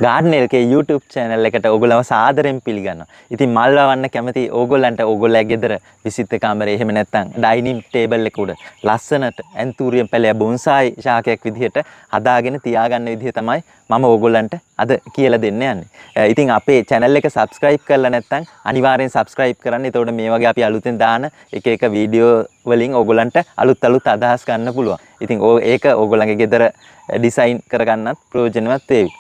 Garden එල්කේ YouTube channel එකට ඕගොල්ලන්ව සාදරයෙන් පිළිගන්නවා. ඉතින් මල් වවන්න කැමති ඕගොල්ලන්ට ඕගොල්ලන්ගේ ගෙදර විසිත කාමරේ එහෙම නැත්නම් ඩයිනින් ටේබල් එක උඩ ලස්සනට ඇන්තූරියම් පැලය බොන්සායි ශාකයක් විදිහට හදාගෙන තියාගන්න විදිහ තමයි මම ඕගොල්ලන්ට අද කියලා දෙන්න යන්නේ. ඉතින් අපේ channel එක subscribe කරලා නැත්නම් අනිවාර්යෙන් subscribe කරන්න. එතකොට මේ වගේ අපි අලුතෙන් දාන එක එක වීඩියෝ වලින් ඕගොල්ලන්ට අලුත් අදහස් ගන්න පුළුවන්. ඉතින් ඒක ඕගොල්ලන්ගේ ගෙදර ඩිසයින් කරගන්නත් ප්‍රයෝජනවත් වේවි.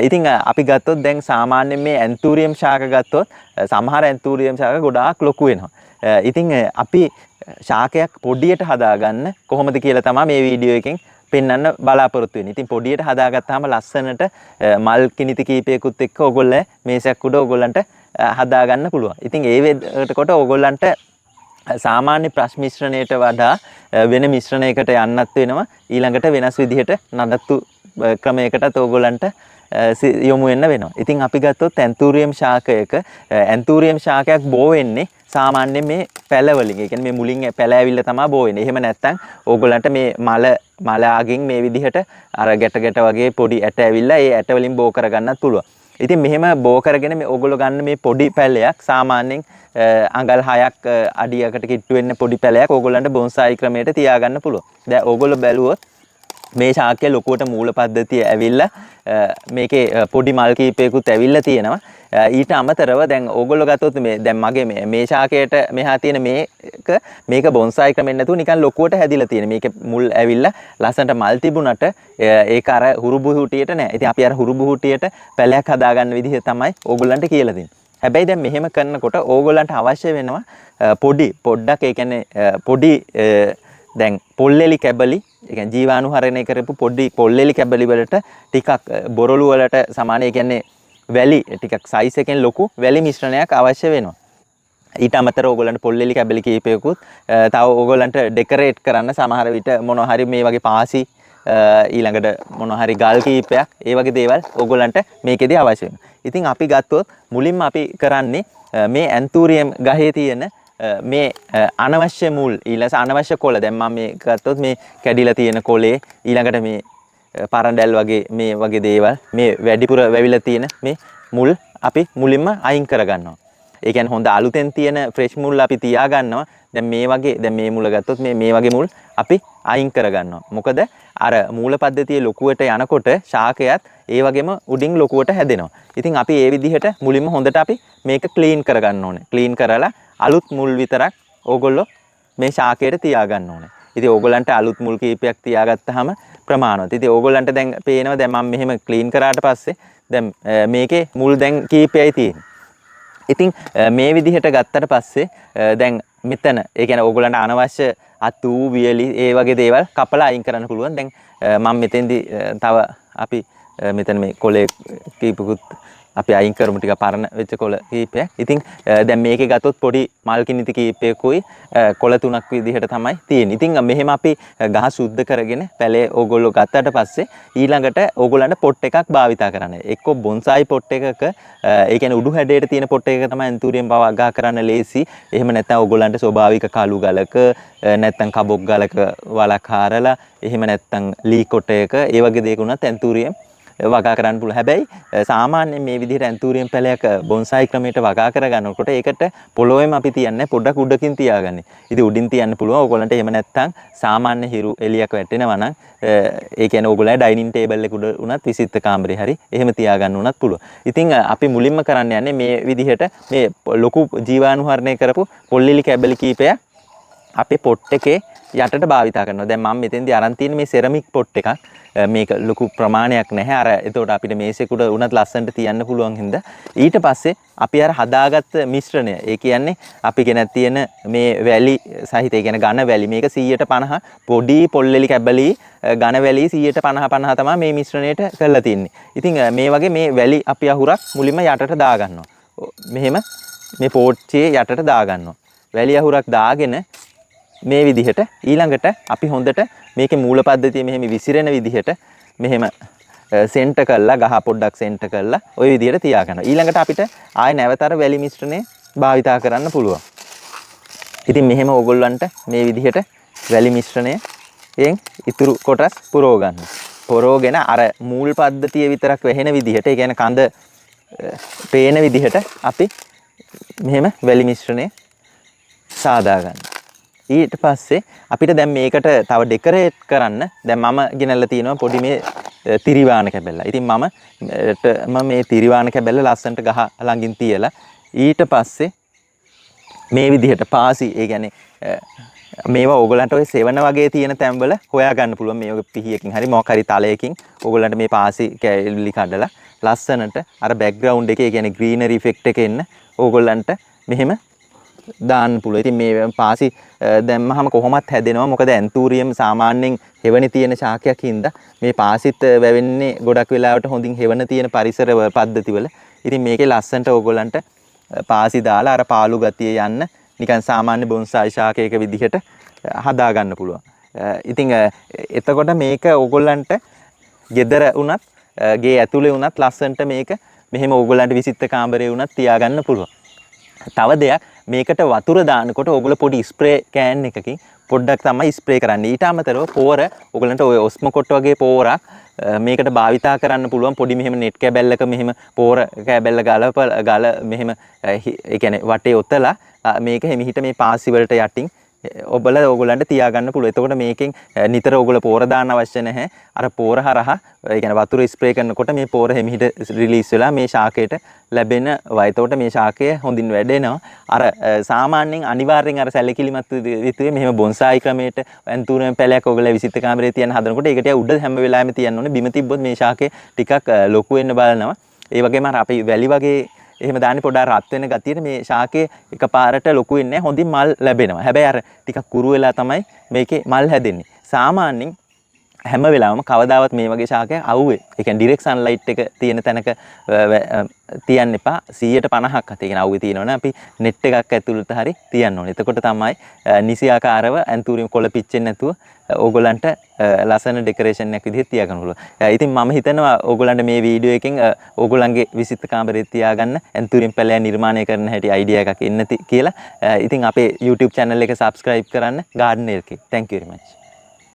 ඉතින් අපි ගත්තොත් දැන් සාමාන්‍යයෙන් මේ ඇන්තූරියම් ශාක ගත්තොත් සමහර ඇන්තූරියම් ශාක ගොඩාක් ලොකු වෙනවා. ඉතින් අපි ශාකයක් පොඩියට හදාගන්න කොහොමද කියලා තමයි මේ වීඩියෝ එකෙන් පෙන්වන්න බලාපොරොත්තු වෙන්නේ. ඉතින් පොඩියට හදාගත්තාම ලස්සනට මල් කිනිති කීපයකුත් එක්ක ඕගොල්ලෝ මේසයක් උඩ ඕගොල්ලන්ට හදාගන්න පුළුවන්. ඉතින් ඒ වෙලකට ඕගොල්ලන්ට සාමාන්‍ය ප්‍රස් මිශ්‍රණයට වඩා වෙන මිශ්‍රණයකට යන්නත් වෙනවා. ඊළඟට වෙනස් විදිහට නඩත්තු ක්‍රමයකටත් ඕගොල්ලන්ට යොමු වෙන්න වෙනවා. ඉතින් අපි ගත්තොත් ඇන්තූරියම් ශාකයක ඇන්තූරියම් ශාකයක් බෝ වෙන්නේ සාමාන්‍යයෙන් මේ පැල වලින්. ඒ කියන්නේ මේ මුලින් පැල ඇවිල්ලා තමයි බෝ වෙන්නේ. එහෙම නැත්නම් ඕගොල්ලන්ට මේ මලයාගෙන් මේ විදිහට අර ගැට වගේ පොඩි ඇට ඇවිල්ලා ඒ ඇට වලින් බෝ කරගන්නත් පුළුවන්. ඉතින් මෙහෙම බෝ කරගෙන මේ ඕගොල්ලෝ ගන්න මේ පොඩි පැලයක් සාමාන්‍යයෙන් අඟල් 6ක් අඩියකට කිට්ටු වෙන්න පොඩි පැලයක් ඕගොල්ලන්ට බොන්සායි ක්‍රමයට තියාගන්න පුළුවන්. දැන් ඕගොල්ලෝ බැලුවොත් මේ ශාකය ලොකුවට මූල පද්ධතිය ඇවිල්ලා මේකේ පොඩි මල් කීපයකුත් ඇවිල්ලා තියෙනවා. ඊට අමතරව දැන් ඕගොල්ලෝ ගත්තොත් මේ දැන් මගේ මේ ශාකයට මෙහා තියෙන මේක බොන්සායි ක්‍රමෙන් නැතුව නිකන් ලොකුවට හැදිලා තියෙන. මේක මුල් ඇවිල්ලා ලස්සනට මල් තිබුණට ඒක අර හුරුබුහුටියට නෑ. ඉතින් අපි අර හුරුබුහුටියට පැලයක් හදාගන්න විදිහ තමයි ඕගොල්ලන්ට කියලා දෙන්නේ. හැබැයි දැන් මෙහෙම කරනකොට ඕගොල්ලන්ට අවශ්‍ය වෙනවා පොඩ්ඩක් ඒ කියන්නේ පොඩි දැන් පොල්ලෙලි කැබලි ඒ කියන්නේ ජීවාණුහරණය කරපු පොඩි පොල්ලෙලි කැබලි වලට ටිකක් බොරළු වලට සමාන ඒ කියන්නේ වැලි ටිකක් සයිස් එකෙන් ලොකු වැලි මිශ්‍රණයක් අවශ්‍ය වෙනවා. ඊට අමතරව ඕගොල්ලන්ට පොල්ලෙලි කැබලි කීපයකුත් තව ඕගොල්ලන්ට ඩෙකරේට් කරන්න සමහර විට මොනවා හරි මේ වගේ පාසි ඊළඟට මොනවා හරි ගල් කීපයක් ඒ වගේ දේවල් ඕගොල්ලන්ට මේකෙදී අවශ්‍ය වෙනවා. ඉතින් අපි ගත්තොත් මුලින්ම අපි කරන්නේ මේ ඇන්තූරියම් ගහේ තියෙන මේ අනවශ්‍ය මුල් ඊළඟ අනවශ්‍ය කොළ දැන් මම මේ ගත්තොත් මේ කැඩිලා තියෙන කොළේ ඊළඟට මේ පරඬැල් වගේ මේ වගේ දේවල් මේ වැඩිපුර වැවිලා තියෙන මේ මුල් අපි මුලින්ම අයින් කරගන්නවා. ඒ කියන්නේ හොඳ අලුතෙන් තියෙන ෆ්‍රෙෂ් මුල් අපි තියා ගන්නවා. දැන් මේ වගේ දැන් මේ මුල ගත්තොත් මේ වගේ මුල් අපි අයින් කරගන්නවා. මොකද අර මූල පද්ධතියේ ලොකුවට යනකොට ශාකයත් ඒ වගේම උඩින් ලොකුවට හැදෙනවා. ඉතින් අපි මේ විදිහට මුලින්ම හොඳට අපි මේක ක්ලීන් කරගන්න ඕනේ. ක්ලීන් කරලා අලුත් මුල් විතරක් ඕගොල්ලෝ මේ ශාකයට තියාගන්න ඕනේ. ඉතින් ඕගොල්ලන්ට අලුත් මුල් කීපයක් තියාගත්තාම ප්‍රමාණවත්. ඉතින් ඕගොල්ලන්ට දැන් පේනවා දැන් මම මෙහෙම ක්ලීන් කරාට පස්සේ දැන් මේකේ මුල් දැන් කීපයයි තියෙන්නේ. ඉතින් මේ විදිහට ගත්තට පස්සේ දැන් මෙතන ඒ කියන්නේ ඕගොල්ලන්ට අනවශ්‍ය අතු වියලි ඒ වගේ දේවල් කපලා අයින් කරන්න පුළුවන්. දැන් මම මෙතෙන්දී තව අපි මෙතන මේ කොලේ කීපකුත් අපි අයින් කරමු ටික පරණ වෙච්ච කොළ කීපයක්. ඉතින් දැන් මේකේ ගත්තොත් පොඩි මල් කිනිති කීපයකුයි කොළ තුනක් විදිහට තමයි තියෙන්නේ. ඉතින් මෙහෙම අපි ගහ සුද්ධ කරගෙන පැලේ ඕගොල්ලෝ ගත්තට පස්සේ ඊළඟට ඕගොල්ලන්ට පොට් එකක් භාවිතා කරන්න. එක්ක බොන්සායි පොට් එකක ඒ කියන්නේ උඩු හැඩයට තියෙන පොට් එකක තමයි ඇන්තූරියම් පවා කරන්න ලේසි. එහෙම නැත්නම් ඕගොල්ලන්ට ස්වභාවික කළු ගලක නැත්නම් කබොක් ගලක වලක් හරලා එහෙම නැත්නම් ලී කොටයක ඒ වගේ දෙයක උනත් ඇන්තූරියම් වගා කරන්න පුළුවන්. හැබැයි සාමාන්‍යයෙන් මේ විදිහට ඇන්තූරියම් පැලයක් බොන්සායි ක්‍රමයට වගා කරගන්නකොට ඒකට පොළොවේම අපි තියන්නේ පොඩ්ඩක් උඩකින් තියාගන්නේ. ඉතින් උඩින් තියන්න පුළුවන්. ඕගොල්ලන්ට එහෙම නැත්නම් සාමාන්‍ය හිරු එළියක් වැටෙනවා නම් ඒ කියන්නේ ඕගොල්ලන්ගේ ඩයිනින් ටේබල් එක උඩ උනත් විසිත කාමරේ හරි එහෙම තියාගන්න උනත් පුළුවන්. ඉතින් අපි මුලින්ම කරන්න යන්නේ මේ විදිහට මේ ලොකු ජීවාණුහරණය කරපු පොල්ලිලි කැබලි කීපයක් අපේ පොට් එකේ යටට භාවිතා කරනවා. දැන් මම මෙතෙන්දී අරන් තියෙන මේ සෙරමික් පොට් එකක් මේක ලොකු ප්‍රමාණයක් නැහැ. අර එතකොට අපිට මේසෙකුඩ උනත් ලස්සනට තියන්න පුළුවන් හින්දා ඊට පස්සේ අපි අර හදාගත්ත මිශ්‍රණය ඒ කියන්නේ අපි ගෙනත් තියෙන මේ වැලි සහිත ඒ කියන්නේ ඝන වැලි මේක 150 පොඩි පොල්ලෙලි කැබලි ඝන වැලි 150 තමයි මේ මිශ්‍රණයට කරලා තින්නේ. ඉතින් මේ වගේ මේ වැලි අපි අහුරක් මුලින්ම යටට දා ගන්නවා. මෙහෙම මේ පෝට්ටියේ යටට දා ගන්නවා. වැලි අහුරක් දාගෙන මේ විදිහට ඊළඟට අපි හොඳට මේකේ මූල පද්ධතිය මෙහෙම විසිරෙන විදිහට මෙහෙම සෙන්ටර් කරලා ගහ පොඩ්ඩක් සෙන්ටර් කරලා ওই විදිහට තියාගන්නවා. ඊළඟට අපිට ආයෙ නැවතර වැලි මිශ්‍රණය භාවිතා කරන්න පුළුවන්. ඉතින් මෙහෙම ඕගොල්ලන්ට මේ විදිහට වැලි මිශ්‍රණයෙන් ඉතුරු කොටස් පුරව ගන්න. පොරෝගෙන අර මූල් පද්ධතිය විතරක් වැහෙන විදිහට ඒ කියන්නේ කඳ පේන විදිහට අපි මෙහෙම වැලි මිශ්‍රණය සාදා ගන්න. ඊට පස්සේ අපිට දැන් මේකට තව ඩෙකරේට් කරන්න දැන් මම ගෙනල්ලා තියෙනවා පොඩි මේ තිරිවාන කැබැල්ල. ඉතින් මම මේ තිරිවාන කැබැල්ල ලස්සනට ගහ ළඟින් තියලා ඊට පස්සේ මේ විදිහට පාසි ඒ කියන්නේ මේවා ඕගලන්ට ඔය සෙවන වගේ තියෙන තැන්වල හොයා ගන්න පුළුවන් මේ ඔය පිහියකින් හරි මොකක් හරි තලයකින් ඕගලන්ට මේ පාසි කැලි කඩලා ලස්සනට අර බෑග්ග්‍රවුන්ඩ් එකේ කියන්නේ ග්‍රීනරි ඉෆෙක්ට් එක එන්න ඕගලන්ට මෙහෙම දාන්න පුළුවන්. ඉතින් මේ පාසි දැම්මහම කොහොමත් හැදෙනවා. මොකද ඇන්තූරියම් සාමාන්‍යයෙන් හෙවණේ තියෙන ශාකයක් හින්දා මේ පාසිත් වැවෙන්නේ ගොඩක් වෙලාවට හොඳින් හෙවණ තියෙන පරිසර පද්ධතිවල. ඉතින් මේකේ ලස්සනට ඕගලන්ට පාසි දාලා අර පාළු ගතිය යන්න නිකන් සාමාන්‍ය බොන්සායි ශාකයක විදිහට හදා ගන්න පුළුවන්. ඉතින් එතකොට මේක ඕගොල්ලන්ට ගෙදර වුණත් ගේ ඇතුලේ වුණත් ලස්සනට මේක මෙහෙම ඕගොල්ලන්ට විසිට කාමරේ වුණත් තියාගන්න පුළුවන්. තව දෙයක් මේකට වතුර දානකොට ඕගොල්ලෝ පොඩි ස්ප්‍රේ කෑන් එකකින් පොඩ්ඩක් තමයි ස්ප්‍රේ කරන්නේ. ඊට අමතරව පෝර ඕගොල්ලන්ට ඔය ඔස්මොකොට් වගේ පෝරක් මේකට භාවිතා කරන්න පුළුවන්. පොඩි මෙහෙම නෙට් කැබැල්ලක මෙහෙම පෝර කැබැල්ල ගල මෙහෙම ඒ කියන්නේ වටේ ඔතලා මේක හිමිහිට මේ පාසි වලට යටින් ඔබලා ඕගොල්ලන්ට තියාගන්න පුළුවන්. එතකොට මේකෙන් නිතර ඕගොල්ලෝ පෝර දාන්න අවශ්‍ය නැහැ. අර පෝර හරහා ඒ කියන්නේ වතුර ස්ප්‍රේ කරනකොට මේ පෝර හිමිහිට රිලීස් වෙලා මේ ශාකයට ලැබෙනවා. එතකොට මේ ශාකය හොඳින් වැඩෙනවා. අර සාමාන්‍යයෙන් අනිවාර්යෙන් අර සැලකිලිමත් විදිහේ මෙහෙම බොන්සායි ක්‍රමයට ඇන්තූරියම් පැලයක් ඕගොල්ලෝ විසිට කාමරේ තියන්න හදනකොට ඒකට උඩ හැම වෙලාවෙම තියන්න ඕනේ. බිම තිබ්බොත් මේ ශාකය ටිකක් ලොකු වෙන්න බලනවා. ඒ වගේම අර අපි වැලි වගේ එහෙම දාන්නේ පොඩ්ඩක් රත් වෙන ගතියට මේ ශාකේ එකපාරට ලොකු වෙන්නේ නැහැ. හොඳින් මල් ලැබෙනවා. හැබැයි අර ටිකක් කුරු වෙලා තමයි මේකේ මල් හැදෙන්නේ. සාමාන්‍යයෙන් හැම වෙලාවම කවදාවත් මේ වගේ ශාකයක් අවුවේ. ඒ කියන්නේ ඩිරෙක්ට් සන්ලයිට් එක තියෙන තැනක තියන්න එපා. 150ක් අත. ඒ කියන්නේ අවුවේ තියෙනවනේ අපි net එකක් ඇතුළත හරි තියන්න ඕනේ. එතකොට තමයි නිසියාකාරව ඇන්තූරියම් කොළ පිච්චෙන්නේ නැතුව ඕගොල්ලන්ට ලස්සන ඩෙකරේෂන් එකක් විදිහට තියාගන්න පුළුවන්. ඉතින් මම හිතනවා ඕගොල්ලන්ට මේ වීඩියෝ එකෙන් ඕගොල්ලන්ගේ විසිට කාමරේ තියාගන්න ඇන්තූරියම් පැලය නිර්මාණය කරන හැටි අයිඩියා එකක් එන්න කියලා. ඉතින් අපේ YouTube channel එක subscribe කරන්න gardener එකේ. Thank you very much.